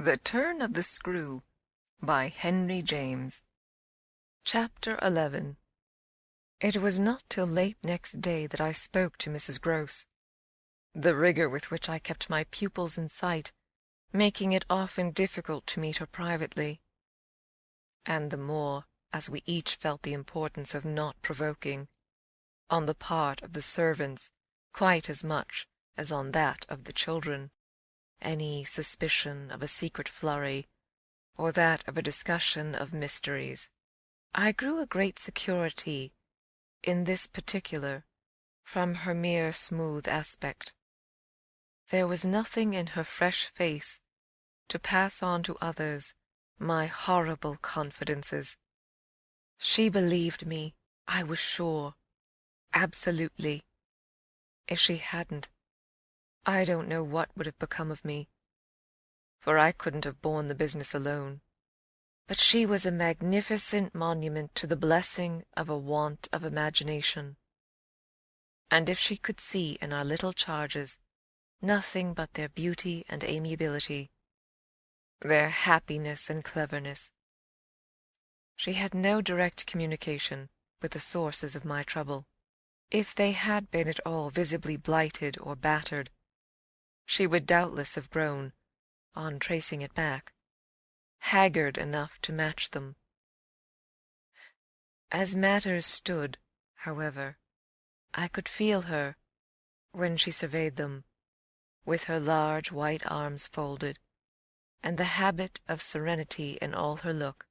The Turn of the Screw by Henry James. Chapter 11. It was not till late next day that I spoke to Mrs. Grose. The rigor with which I kept my pupils in sight, making it often difficult to meet her privately, and the more as we each felt the importance of not provoking, on the part of the servants quite as much as on that of the children, any suspicion of a secret flurry, or that of a discussion of mysteries. I grew a great security in this particular from her mere smooth aspect. There was nothing in her fresh face to pass on to others my horrible confidences. She believed me, I was sure, absolutely. If she hadn't, I don't know what would have become of me, for I couldn't have borne the business alone. But she was a magnificent monument to the blessing of a want of imagination, and if she could see in our little charges nothing but their beauty and amiability, their happiness and cleverness, she had no direct communication with the sources of my trouble. If they had been at all visibly blighted or battered, she would doubtless have grown, on tracing it back, haggard enough to match them. As matters stood, however, I could feel her, when she surveyed them, with her large white arms folded, and the habit of serenity in all her look.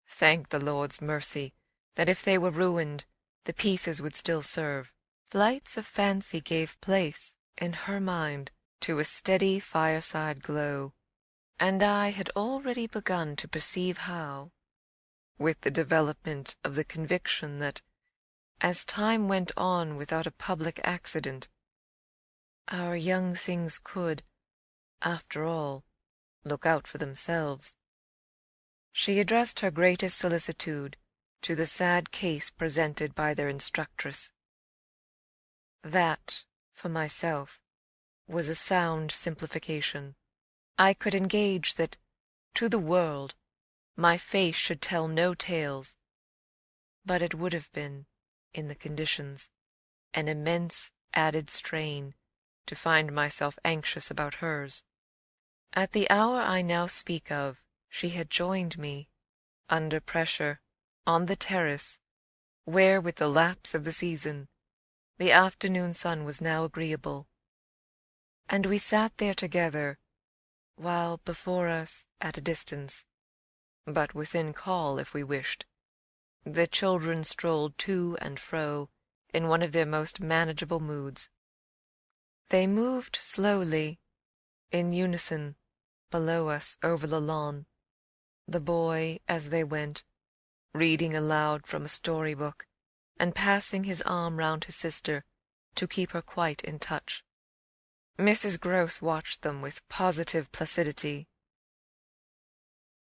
Thank the Lord's mercy that if they were ruined, the pieces would still serve. Flights of fancy gave place, in her mind, to a steady fireside glow, and I had already begun to perceive how, with the development of the conviction that, as time went on without a public accident, our young things could, after all, look out for themselves, she addressed her greatest solicitude to the sad case presented by their instructress. That, for myself, was a sound simplification. I could engage that, to the world, my face should tell no tales, but it would have been, in the conditions, an immense added strain to find myself anxious about hers. At the hour I now speak of, she had joined me, under pressure, on the terrace, where, with the lapse of the season, the afternoon sun was now agreeable, and we sat there together, while before us, at a distance, but within call if we wished, the children strolled to and fro in one of their most manageable moods. They moved slowly, in unison, below us over the lawn, the boy, as they went, reading aloud from a story-book, and passing his arm round his sister to keep her quite in touch. Mrs. Grose watched them with positive placidity.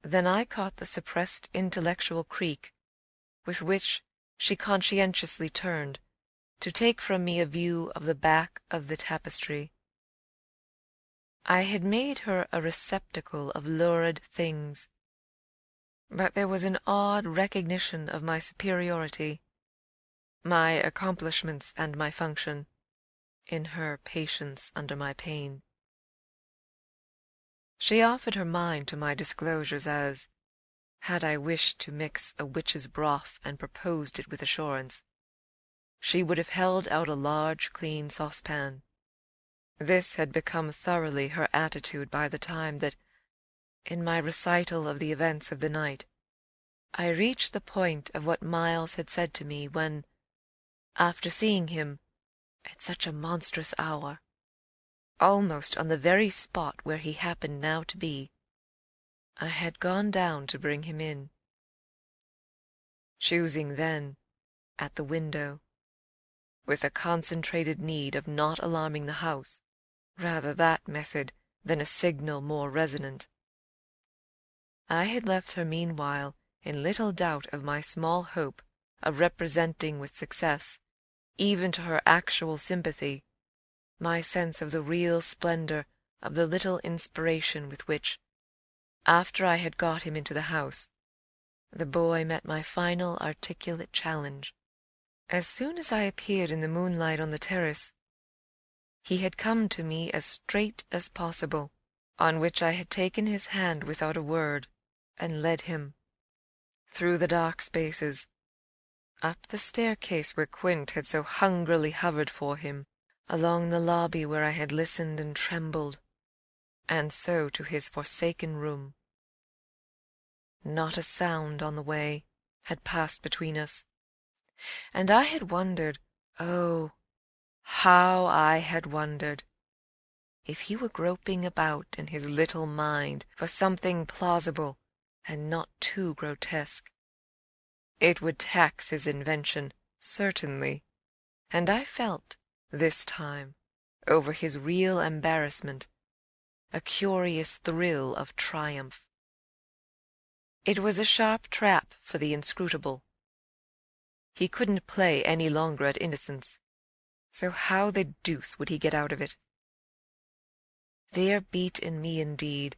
Then I caught the suppressed intellectual creak with which she conscientiously turned to take from me a view of the back of the tapestry. I had made her a receptacle of lurid things, but there was an odd recognition of my superiority, my accomplishments and my function, in her patience under my pain. She offered her mind to my disclosures as, had I wished to mix a witch's broth and proposed it with assurance, she would have held out a large clean saucepan. This had become thoroughly her attitude by the time that, in my recital of the events of the night, I reached the point of what Miles had said to me when, after seeing him, at such a monstrous hour, almost on the very spot where he happened now to be, I had gone down to bring him in, choosing then, at the window, with a concentrated need of not alarming the house, rather that method than a signal more resonant. I had left her meanwhile in little doubt of my small hope of representing with success, even to her actual sympathy, my sense of the real splendor of the little inspiration with which, after I had got him into the house, the boy met my final articulate challenge. As soon as I appeared in the moonlight on the terrace, he had come to me as straight as possible, on which I had taken his hand without a word, and led him, through the dark spaces, up the staircase where Quint had so hungrily hovered for him, along the lobby where I had listened and trembled, and so to his forsaken room. Not a sound on the way had passed between us, and I had wondered, oh, how I had wondered, if he were groping about in his little mind for something plausible and not too grotesque. It would tax his invention, certainly, and I felt, this time, over his real embarrassment, a curious thrill of triumph. It was a sharp trap for the inscrutable. He couldn't play any longer at innocence, so how the deuce would he get out of it? There beat in me indeed,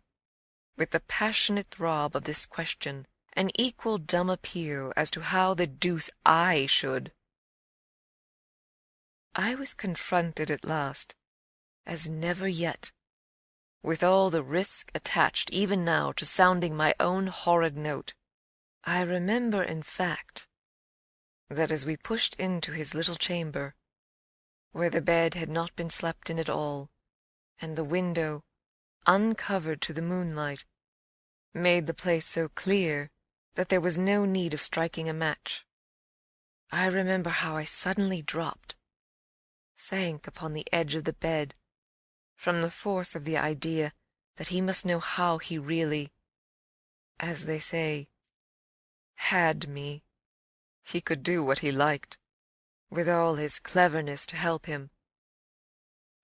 with the passionate throb of this question, an equal dumb appeal as to how the deuce I should. I was confronted at last, as never yet, with all the risk attached even now to sounding my own horrid note. I remember, in fact, that as we pushed into his little chamber, where the bed had not been slept in at all, and the window, uncovered to the moonlight, made the place so clear that there was no need of striking a match, I remember how I suddenly dropped, sank upon the edge of the bed, from the force of the idea that he must know how he really, as they say, had me. He could do what he liked, with all his cleverness to help him,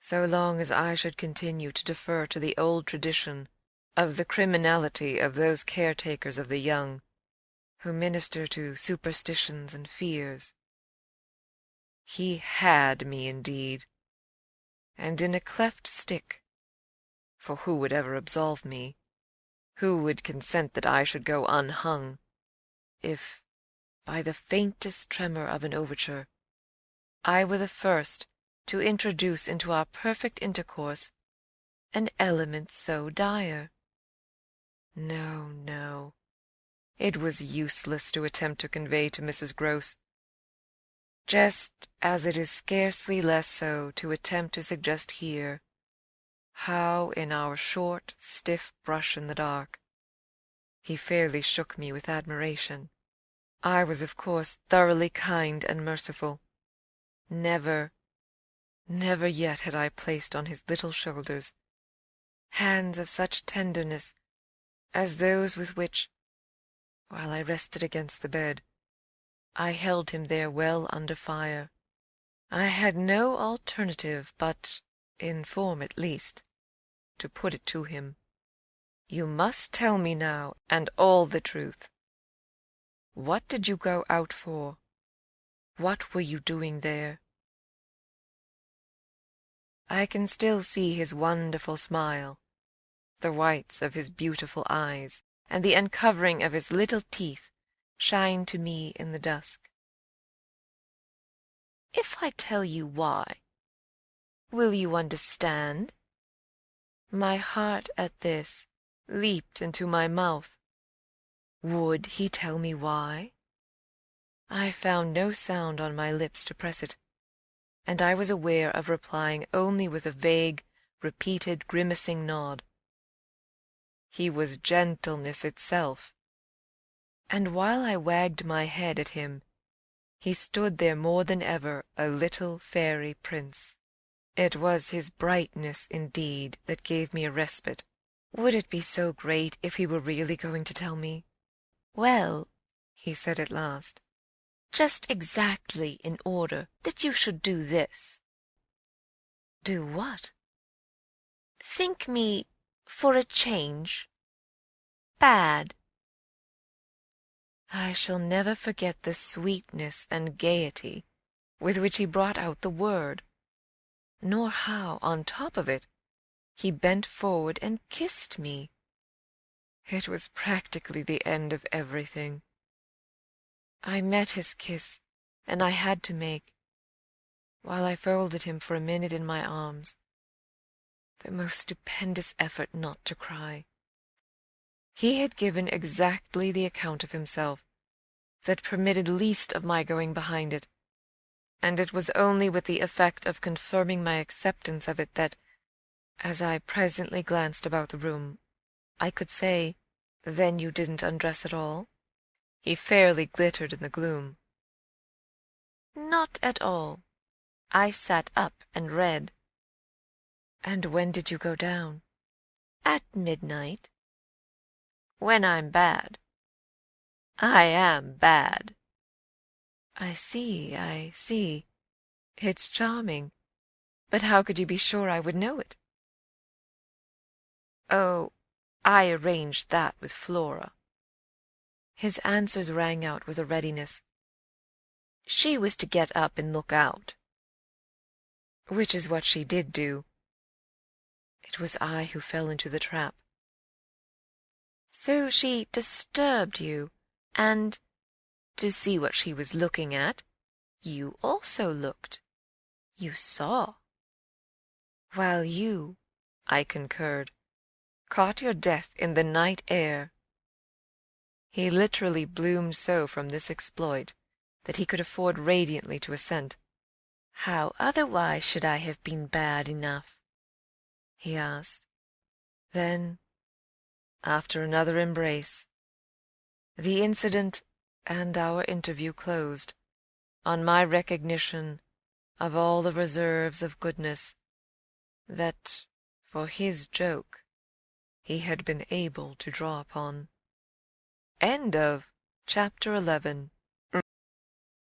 so long as I should continue to defer to the old tradition of the criminality of those caretakers of the young, who minister to superstitions and fears. He had me indeed, and in a cleft stick, for who would ever absolve me? Who would consent that I should go unhung, if, by the faintest tremor of an overture, I were the first to introduce into our perfect intercourse an element so dire? No, no. It was useless to attempt to convey to Mrs. Grose, just as it is scarcely less so to attempt to suggest here, how in our short, stiff brush in the dark, he fairly shook me with admiration. I was, of course, thoroughly kind and merciful. Never yet had I placed on his little shoulders hands of such tenderness as those with which, while I rested against the bed, I held him there well under fire. I had no alternative but, in form at least, to put it to him. You must tell me now, and all the truth. What did you go out for? What were you doing there? I can still see his wonderful smile, the whites of his beautiful eyes, and the uncovering of his little teeth shine to me in the dusk. If I tell you why, will you understand? My heart at this leaped into my mouth. Would he tell me why? I found no sound on my lips to press it, and I was aware of replying only with a vague, repeated, grimacing nod. He was gentleness itself, and while I wagged my head at him, he stood there more than ever a little fairy prince. It was his brightness, indeed, that gave me a respite. Would it be so great if he were really going to tell me? Well, he said at last, just exactly in order that you should do this. Do what? Think me, for a change, bad. I shall never forget the sweetness and gaiety with which he brought out the word, nor how, on top of it, he bent forward and kissed me. It was practically the end of everything. I met his kiss, and I had to make, while I folded him for a minute in my arms, the most stupendous effort not to cry. He had given exactly the account of himself that permitted least of my going behind it, and it was only with the effect of confirming my acceptance of it that, as I presently glanced about the room, I could say, "Then you didn't undress at all?" He fairly glittered in the gloom. "Not at all. I sat up and read." "And when did you go down?" "At midnight." "When I'm bad." "I am bad." I see. It's charming. But how could you be sure I would know it?" "Oh, I arranged that with Flora." His answers rang out with a readiness. "She was to get up and look out." Which is what she did do. It was I who fell into the trap. "So she disturbed you, and, to see what she was looking at, you also looked. You saw." "While you," I concurred, "caught your death in the night air." He literally bloomed so from this exploit that he could afford radiantly to assent. "How otherwise should I have been bad enough?" he asked. Then, after another embrace, the incident and our interview closed on my recognition of all the reserves of goodness that, for his joke, he had been able to draw upon. Chapter 11